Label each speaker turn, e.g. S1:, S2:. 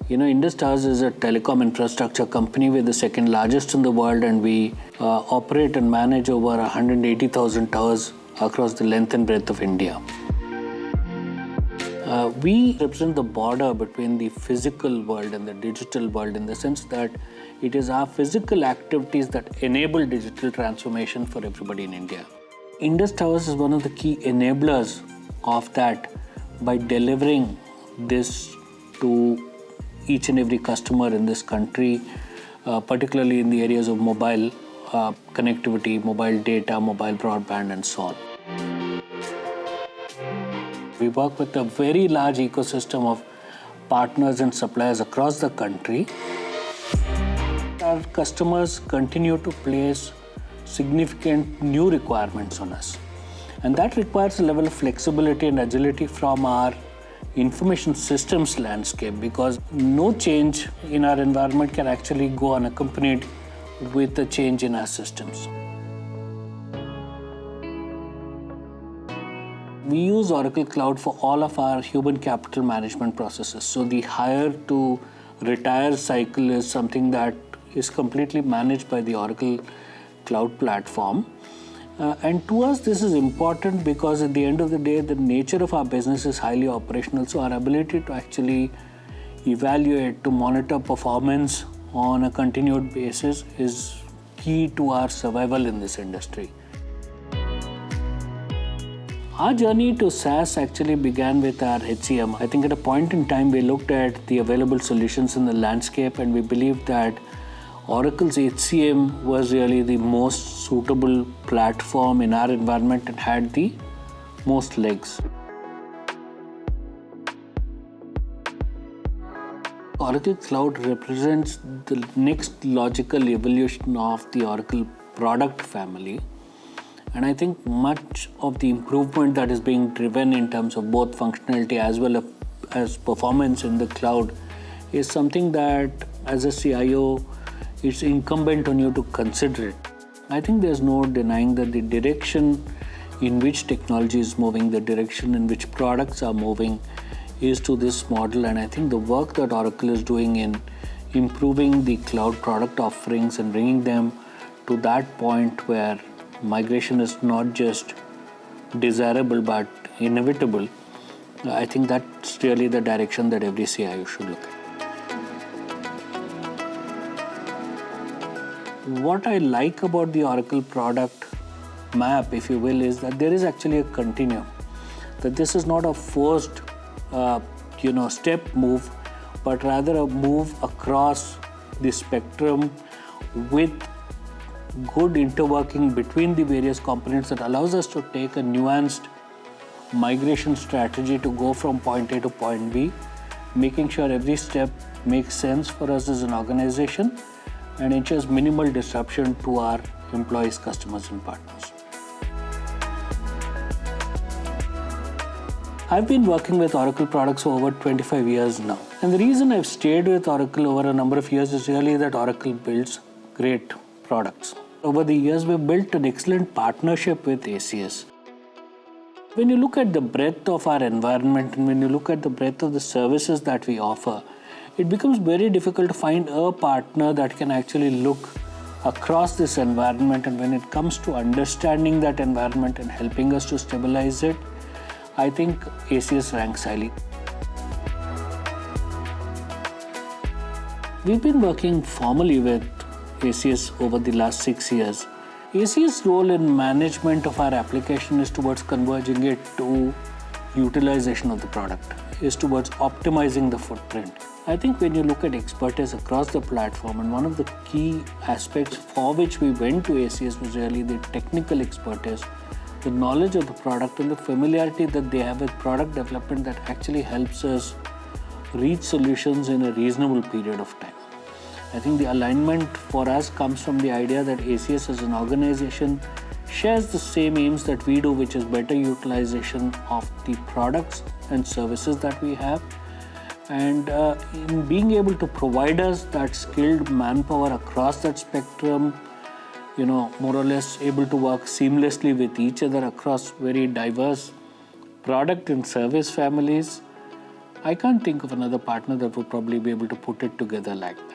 S1: Indus Towers is a telecom infrastructure company. We're the second largest in the world, and we operate and manage over 180,000 towers across the length and breadth of India. We represent the border between the physical world and the digital world, in the sense that it is our physical activities that enable digital transformation for everybody in India. Indus Towers is one of the key enablers of that by delivering this to each and every customer in this country, particularly in the areas of mobile connectivity, mobile data, mobile broadband, and so on. We work with a very large ecosystem of partners and suppliers across the country. Our customers continue to place significant new requirements on us. And that requires a level of flexibility and agility from our information systems landscape, because no change in our environment can actually go unaccompanied with a change in our systems. We use Oracle Cloud for all of our human capital management processes. So the hire to retire cycle is something that is completely managed by the Oracle Cloud platform. And to us, this is important because at the end of the day, the nature of our business is highly operational. So our ability to actually evaluate, to monitor performance on a continued basis is key to our survival in this industry. Our journey to SaaS actually began with our HCM. I think at a point in time, we looked at the available solutions in the landscape, and we believed that Oracle's HCM was really the most suitable platform in our environment and had the most legs. Oracle Cloud represents the next logical evolution of the Oracle product family. And I think much of the improvement that is being driven in terms of both functionality as well as performance in the cloud is something that, as a CIO, it's incumbent on you to consider it. I think there's no denying that the direction in which technology is moving, the direction in which products are moving is to this model. And I think the work that Oracle is doing in improving the cloud product offerings and bringing them to that point where migration is not just desirable but inevitable, I think that's really the direction that every CIO should look at. What I like about the Oracle product map, if you will, is that there is actually a continuum. That this is not a forced, step move, but rather a move across the spectrum with good interworking between the various components that allows us to take a nuanced migration strategy to go from point A to point B, making sure every step makes sense for us as an organization and ensures minimal disruption to our employees, customers, and partners. I've been working with Oracle products for over 25 years now. And the reason I've stayed with Oracle over a number of years is really that Oracle builds great products. Over the years, we've built an excellent partnership with ACS. When you look at the breadth of our environment and when you look at the breadth of the services that we offer, it becomes very difficult to find a partner that can actually look across this environment. And when it comes to understanding that environment and helping us to stabilize it, I think ACS ranks highly. We've been working formally with ACS over the last 6 years. ACS' role in management of our application is towards converging it to utilization of the product, is towards optimizing the footprint. I think when you look at expertise across the platform, and one of the key aspects for which we went to ACS was really the technical expertise, the knowledge of the product and the familiarity that they have with product development that actually helps us reach solutions in a reasonable period of time. I think the alignment for us comes from the idea that ACS as an organization shares the same aims that we do, which is better utilization of the products and services that we have. And in being able to provide us that skilled manpower across that spectrum, more or less able to work seamlessly with each other across very diverse product and service families, I can't think of another partner that would probably be able to put it together like that.